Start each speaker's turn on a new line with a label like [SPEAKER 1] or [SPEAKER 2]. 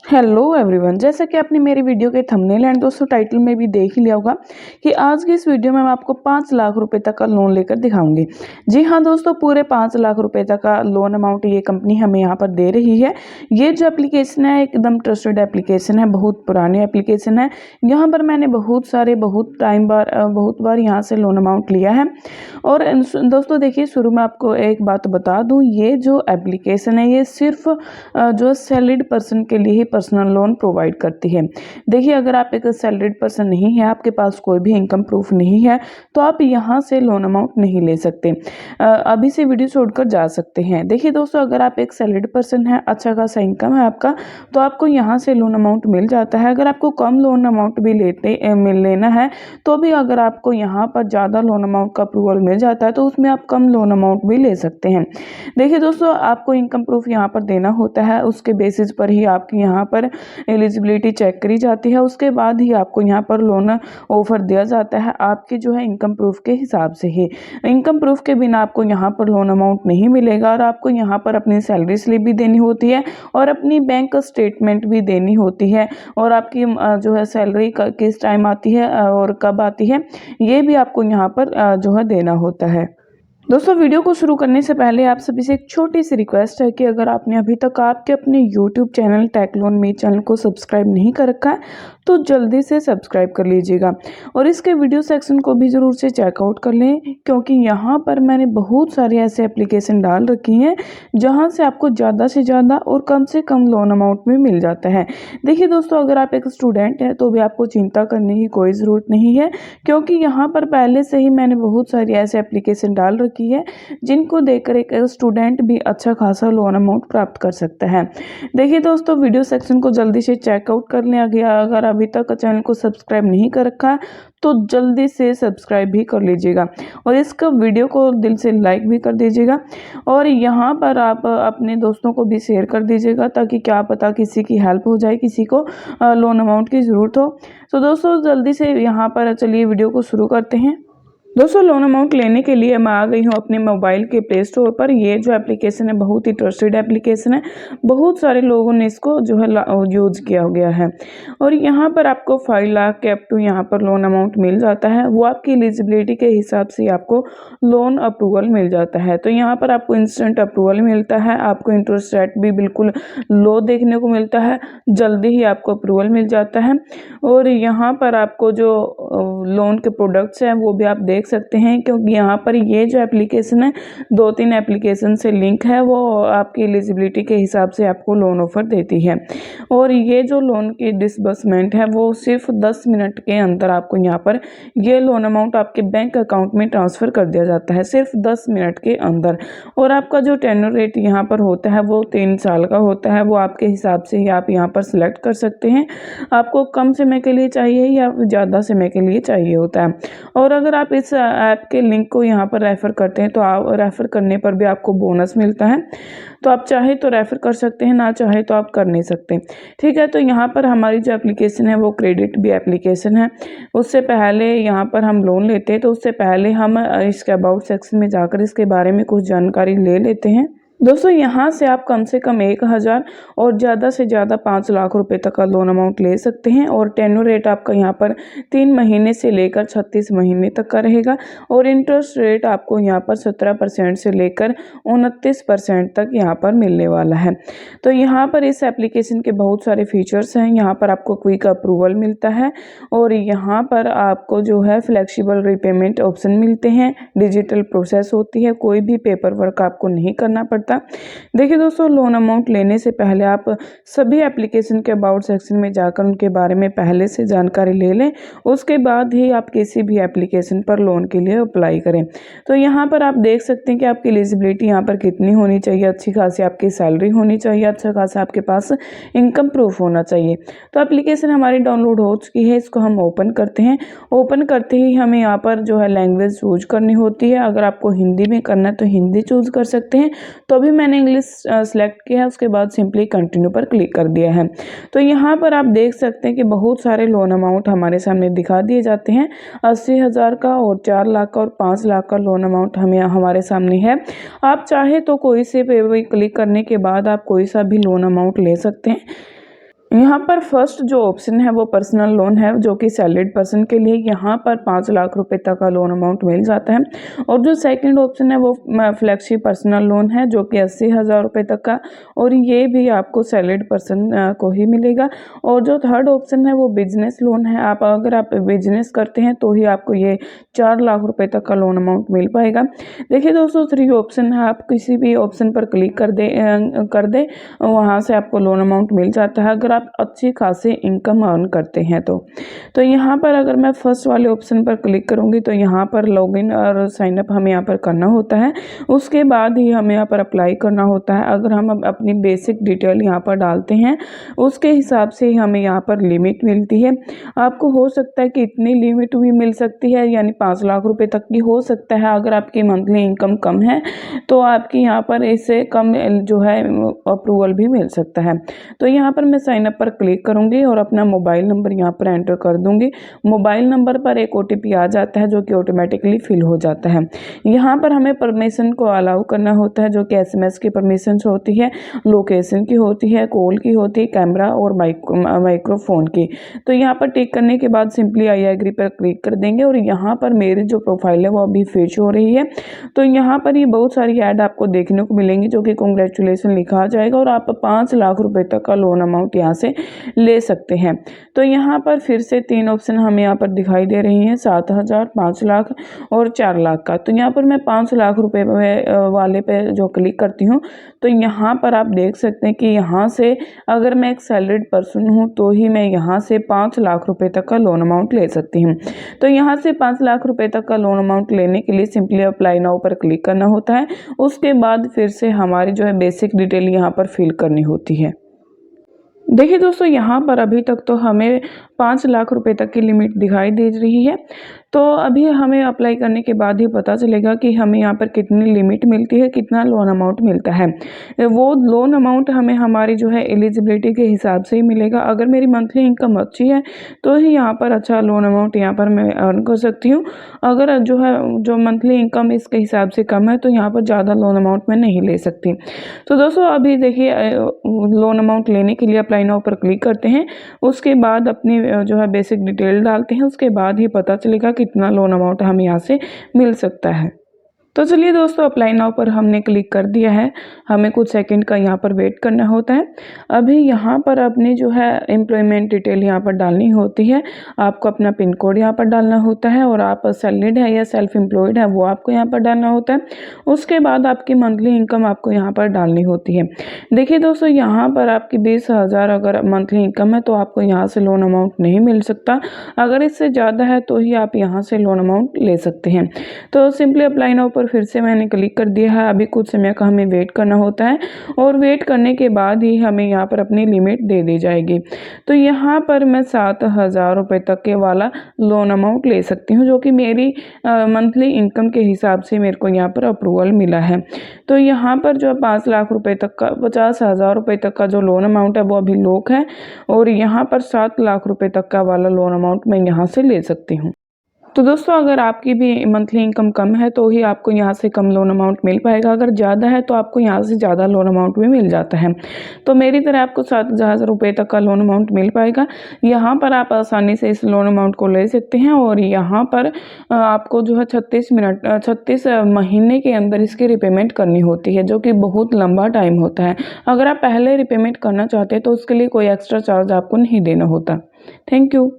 [SPEAKER 1] Hello everyone, जैसा कि आपने मेरी वीडियो के थंबनेल एंड दोस्तों टाइटल में भी देख ही लिया होगा कि आज की इस वीडियो में मैं आपको 5 लाख रुपए तक का लोन लेकर दिखाऊंगी। जी हाँ दोस्तों, पूरे 5 लाख रुपए तक का लोन अमाउंट ये कंपनी हमें यहाँ पर दे रही है। ये जो एप्लीकेशन है एकदम ट्रस्टेड एप्लीकेशन है, बहुत पुरानी एप्लीकेशन है। यहाँ पर मैंने बहुत बार यहाँ से लोन अमाउंट लिया है। और दोस्तों देखिए, शुरू में आपको एक बात बता दूँ, ये जो एप्लीकेशन है ये सिर्फ जो सैलरीड पर्सन के लिए ही पर्सनल लोन प्रोवाइड करती है। देखिए, अगर आप एक सैलरीड पर्सन नहीं है, आपके पास कोई भी इनकम प्रूफ नहीं है, तो आप यहाँ से लोन अमाउंट नहीं ले सकते। अभी से वीडियो छोड़कर जा सकते हैं। देखिए दोस्तों, अगर आप एक सैलरीड पर्सन है, अच्छा खासा इनकम है आपका, तो आपको यहाँ से लोन अमाउंट मिल जाता है। अगर आपको कम लोन अमाउंट भी लेना है, तो भी अगर आपको यहाँ पर ज़्यादा लोन अमाउंट का अप्रूवल मिल जाता है, तो उसमें आप कम लोन अमाउंट भी ले सकते हैं। देखिए दोस्तों, आपको इनकम प्रूफ यहाँ पर देना होता है, उसके बेसिस पर ही आपकी यहाँ पर एलिजिबिलिटी चेक करी जाती है। उसके बाद ही आपको यहाँ पर लोन ऑफर दिया जाता है, आपके जो है इनकम प्रूफ के हिसाब से ही। इनकम प्रूफ के बिना आपको यहाँ पर लोन अमाउंट नहीं मिलेगा, और आपको यहाँ पर अपनी सैलरी स्लिप भी देनी होती है और अपनी बैंक स्टेटमेंट भी देनी होती है। और आपकी जो है सैलरी किस टाइम आती है और कब आती है, ये भी आपको यहाँ पर जो है देना होता है। दोस्तों, वीडियो को शुरू करने से पहले आप सभी से एक छोटी सी रिक्वेस्ट है कि अगर आपने अभी तक आपके अपने YouTube चैनल टेक लोन मी चैनल को सब्सक्राइब नहीं कर रखा है, तो जल्दी से सब्सक्राइब कर लीजिएगा और इसके वीडियो सेक्शन को भी ज़रूर से चेकआउट कर लें, क्योंकि यहाँ पर मैंने बहुत सारे ऐसे एप्लीकेशन डाल रखी हैं जहाँ से आपको ज़्यादा से ज़्यादा और कम से कम लोन अमाउंट में मिल जाता है। देखिए दोस्तों, अगर आप एक स्टूडेंट हैं तो भी आपको चिंता करने की कोई ज़रूरत नहीं है, क्योंकि यहाँ पर पहले से ही मैंने बहुत सारी ऐसे एप्लीकेशन डाल रखी है जिनको देखकर एक स्टूडेंट भी अच्छा खासा लोन अमाउंट प्राप्त कर सकता है। देखिए दोस्तों, वीडियो सेक्शन को जल्दी से चेकआउट कर लें। अगर अभी तक चैनल को सब्सक्राइब नहीं कर रखा है, तो जल्दी से सब्सक्राइब भी कर लीजिएगा और इसका वीडियो को दिल से लाइक भी कर दीजिएगा। और यहाँ पर आप अपने दोस्तों को भी शेयर कर दीजिएगा, ताकि क्या पता किसी की हेल्प हो जाए, किसी को लोन अमाउंट की ज़रूरत हो। तो दोस्तों, जल्दी से यहाँ पर चलिए वीडियो को शुरू करते हैं। दोस्तों, लोन अमाउंट लेने के लिए मैं आ गई हूँ अपने मोबाइल के प्ले स्टोर पर। ये जो एप्लीकेशन है बहुत ही ट्रस्टेड एप्लीकेशन है, बहुत सारे लोगों ने इसको जो है यूज़ किया गया है। और यहाँ पर आपको 5 लाख के अप टू यहाँ पर लोन अमाउंट मिल जाता है। वो आपकी एलिजिबिलिटी के हिसाब से आपको लोन अप्रूवल मिल जाता है। तो यहाँ पर आपको इंस्टेंट अप्रूवल मिलता है, आपको इंटरेस्ट रेट भी बिल्कुल लो देखने को मिलता है, जल्दी ही आपको अप्रूवल मिल जाता है। और यहाँ पर आपको जो लोन के प्रोडक्ट्स हैं वो भी आप देख सकते हैं, क्योंकि यहाँ पर ये जो एप्लीकेशन है 2-3 एप्लीकेशन से लिंक है, वो आपकी एलिजिबिलिटी के हिसाब से आपको लोन ऑफर देती है। और ये जो लोन की डिसबर्समेंट है वो सिर्फ 10 मिनट के अंदर आपको यहाँ पर ये लोन अमाउंट आपके बैंक अकाउंट में ट्रांसफ़र कर दिया जाता है, सिर्फ 10 मिनट के अंदर। और आपका जो टेन्योर रेट यहाँ पर होता है वो 3 साल का होता है। वो आपके हिसाब से ही आप यहाँ पर सिलेक्ट कर सकते हैं, आपको कम समय के लिए चाहिए या ज़्यादा समय के लिए चाहिए होता है। और अगर आप इस ऐप के लिंक को यहाँ पर रेफ़र करते हैं, तो आप रेफ़र करने पर भी आपको बोनस मिलता है। तो आप चाहे तो रेफ़र कर सकते हैं, ना चाहे तो आप कर नहीं सकते। ठीक है, तो यहाँ पर हमारी जो एप्लीकेशन है वो क्रेडिट भी एप्लीकेशन है। उससे पहले यहाँ पर हम लोन लेते हैं, तो उससे पहले हम इसके अबाउट सेक्शन में जाकर इसके बारे में कुछ जानकारी ले लेते हैं। दोस्तों, यहाँ से आप कम से कम 1,000 और ज़्यादा से ज़्यादा 5 लाख रुपए तक का लोन अमाउंट ले सकते हैं। और टेन्योर रेट आपका यहाँ पर 3 महीने से लेकर 36 महीने तक का रहेगा। और इंटरेस्ट रेट आपको यहाँ पर 17% से लेकर 29% तक यहाँ पर मिलने वाला है। तो यहाँ पर इस एप्लीकेशन के बहुत सारे फीचर्स हैं। यहाँ पर आपको क्विक अप्रूवल मिलता है, और यहाँ पर आपको जो है फ्लेक्सिबल रीपेमेंट ऑप्शन मिलते हैं, डिजिटल प्रोसेस होती है, कोई भी पेपर वर्क आपको नहीं करना पड़ता। देखिए दोस्तों, लोन अमाउंट लेने से पहले आप सभी एप्लीकेशन के अबाउट सेक्शन में जाकर उनके बारे में पहले से जानकारी ले लें, उसके बाद ही आप किसी भी एप्लीकेशन पर लोन के लिए अप्लाई करें। तो यहाँ पर आप देख सकते हैं कि आपकी एलिजिबिलिटी यहाँ पर कितनी होनी चाहिए, अच्छी खासी आपकी सैलरी होनी चाहिए, अच्छा खासा आपके पास इनकम प्रूफ होना चाहिए। तो एप्लीकेशन हमारी डाउनलोड हो चुकी है, इसको हम ओपन करते हैं। ओपन करते ही हमें यहाँ पर जो है लैंग्वेज चूज करनी होती है। अगर आपको हिंदी में करना है तो हिंदी चूज कर सकते हैं, तो अभी मैंने इंग्लिश सेलेक्ट किया है, उसके बाद सिंपली कंटिन्यू पर क्लिक कर दिया है। तो यहाँ पर आप देख सकते हैं कि बहुत सारे लोन अमाउंट हमारे सामने दिखा दिए जाते हैं। 80,000 का और 4 लाख का और 5 लाख का लोन अमाउंट हमारे सामने है। आप चाहे तो कोई से पे क्लिक करने के बाद आप कोई सा भी लोन अमाउंट ले सकते हैं। यहाँ पर फर्स्ट जो ऑप्शन है वो पर्सनल लोन है, जो कि सैलरीड पर्सन के लिए यहाँ पर 5 लाख रुपए तक का लोन अमाउंट मिल जाता है। और जो सेकंड ऑप्शन है वो फ्लैगशिप पर्सनल लोन है, जो कि 80,000 रुपये तक का, और ये भी आपको सैलरीड पर्सन को ही मिलेगा। और जो थर्ड ऑप्शन है वो बिजनेस लोन है, अगर आप बिजनेस करते हैं तो ही आपको ये 4 लाख रुपये तक का लोन अमाउंट मिल पाएगा। देखिए दोस्तों, 3 ऑप्शन है, आप किसी भी ऑप्शन पर क्लिक कर दे, वहाँ से आपको लोन अमाउंट मिल जाता है अगर आप अच्छी खासी इनकम अर्न करते हैं तो यहाँ पर अगर मैं फर्स्ट वाले ऑप्शन पर क्लिक करूँगी तो यहाँ पर लॉगिन और साइनअप हमें यहाँ पर करना होता है। उसके बाद ही हमें यहाँ पर अप्लाई करना होता है। अगर हम अपनी बेसिक डिटेल यहाँ पर डालते हैं उसके हिसाब से ही हमें यहाँ पर लिमिट मिलती है। आपको हो सकता है कि इतनी लिमिट भी मिल सकती है, यानी 5 लाख रुपए तक की हो सकता है। अगर आपकी मंथली इनकम कम है तो आपकी यहाँ पर इससे कम जो है अप्रूवल भी मिल सकता है। तो यहाँ पर मैं साइन अप पर क्लिक करूँगी और अपना मोबाइल नंबर यहाँ पर एंटर कर दूँगी। मोबाइल नंबर पर एक OTP आ जाता है जो कि ऑटोमेटिकली फिल हो जाता है। यहाँ पर हमें परमिशन को अलाउ करना होता है, जो कि SMS की परमिशन होती है, लोकेशन की होती है, कॉल की होती है, कैमरा और माइक्रोफोन की। तो यहाँ पर टिक करने के बाद सिंपली आई एग्री पर क्लिक कर देंगे और यहाँ पर मेरी जो प्रोफाइल है वो अभी फेच हो रही है। तो यहाँ पर ये बहुत सारी ऐड आपको देखने को मिलेंगी, जो कि कांग्रेचुलेसन लिखा जाएगा और आप 5 लाख रुपए तक का लोन अमाउंट यहाँ से ले सकते हैं। तो यहाँ पर फिर से 3 ऑप्शन हमें यहाँ पर दिखाई दे रही हैं, 7,000, 5 लाख और 4 लाख का। तो यहाँ पर मैं 5 लाख रुपए वाले पे जो क्लिक करती हूँ तो यहाँ पर आप देख सकते हैं कि यहाँ से अगर मैं एक सैलरीड पर्सन हूँ तो ही मैं यहाँ से 5 लाख रुपए तक का लोन अमाउंट ले सकती हूँ। तो यहाँ से 5 लाख रुपए तक का लोन अमाउंट लेने के लिए सिंपली अप्लाई नाउ पर क्लिक करना होता है। उसके बाद फिर से हमारी जो है बेसिक डिटेल यहाँ पर फिल करनी होती है। देखिए दोस्तों, यहाँ पर अभी तक तो हमें 5 लाख रुपए तक की लिमिट दिखाई दे रही है। तो अभी हमें अप्लाई करने के बाद ही पता चलेगा कि हमें यहाँ पर कितनी लिमिट मिलती है, कितना लोन अमाउंट मिलता है। वो लोन अमाउंट हमें हमारी जो है एलिजिबिलिटी के हिसाब से ही मिलेगा। अगर मेरी मंथली इनकम अच्छी है तो ही यहाँ पर अच्छा लोन अमाउंट यहाँ पर मैं अर्न कर सकती हूँ। अगर जो मंथली इनकम इसके हिसाब से कम है तो यहाँ पर ज़्यादा लोन अमाउंट मैं नहीं ले सकती। तो दोस्तों अभी देखिए, लोन अमाउंट लेने के लिए अप्लाई नाउ पर क्लिक करते हैं। उसके बाद अपनी जो है बेसिक डिटेल डालते हैं। उसके बाद ही पता चलेगा कितना लोन अमाउंट हमें यहाँ से मिल सकता है। तो चलिए दोस्तों, अप्लाई नाउ पर हमने क्लिक कर दिया है। हमें कुछ सेकंड का यहाँ पर वेट करना होता है। अभी यहाँ पर अपनी जो है एम्प्लॉयमेंट डिटेल यहाँ पर डालनी होती है। आपको अपना पिन कोड यहाँ पर डालना होता है और आप सैलरीड है या सेल्फ एम्प्लॉयड है वो आपको यहाँ पर डालना होता है। उसके बाद आपकी मंथली इनकम आपको यहाँ पर डालनी होती है। देखिए दोस्तों, यहाँ पर आपकी 20,000 अगर मंथली इनकम है तो आपको यहाँ से लोन अमाउंट नहीं मिल सकता। अगर इससे ज़्यादा है तो ही आप यहाँ से लोन अमाउंट ले सकते हैं। तो सिंपली अप्लाई नाउ पर फिर से मैंने क्लिक कर दिया है। अभी कुछ समय का हमें वेट करना होता है और वेट करने के बाद ही हमें यहाँ पर अपनी लिमिट दे दी जाएगी। तो यहाँ पर मैं 7,000 रुपये तक के वाला लोन अमाउंट ले सकती हूँ, जो कि मेरी मंथली इनकम के हिसाब से मेरे को यहाँ पर अप्रूवल मिला है। तो यहाँ पर जो 5 लाख रुपये तक का 50,000 रुपये तक का जो लोन अमाउंट है वो अभी लॉक है और यहाँ पर 7 लाख रुपये तक का वाला लोन अमाउंट मैं यहाँ से ले सकती हूँ। तो दोस्तों, अगर आपकी भी मंथली इनकम कम है तो ही आपको यहाँ से कम लोन अमाउंट मिल पाएगा। अगर ज़्यादा है तो आपको यहाँ से ज़्यादा लोन अमाउंट भी मिल जाता है। तो मेरी तरह आपको 7,000 रुपये तक का लोन अमाउंट मिल पाएगा। यहाँ पर आप आसानी से इस लोन अमाउंट को ले सकते हैं और यहाँ पर आपको जो है 36 महीने के अंदर इसकी रिपेमेंट करनी होती है, जो कि बहुत लंबा टाइम होता है। अगर आप पहले रिपेमेंट करना चाहते हैं तो उसके लिए कोई एक्स्ट्रा चार्ज आपको नहीं देना होता। Thank you.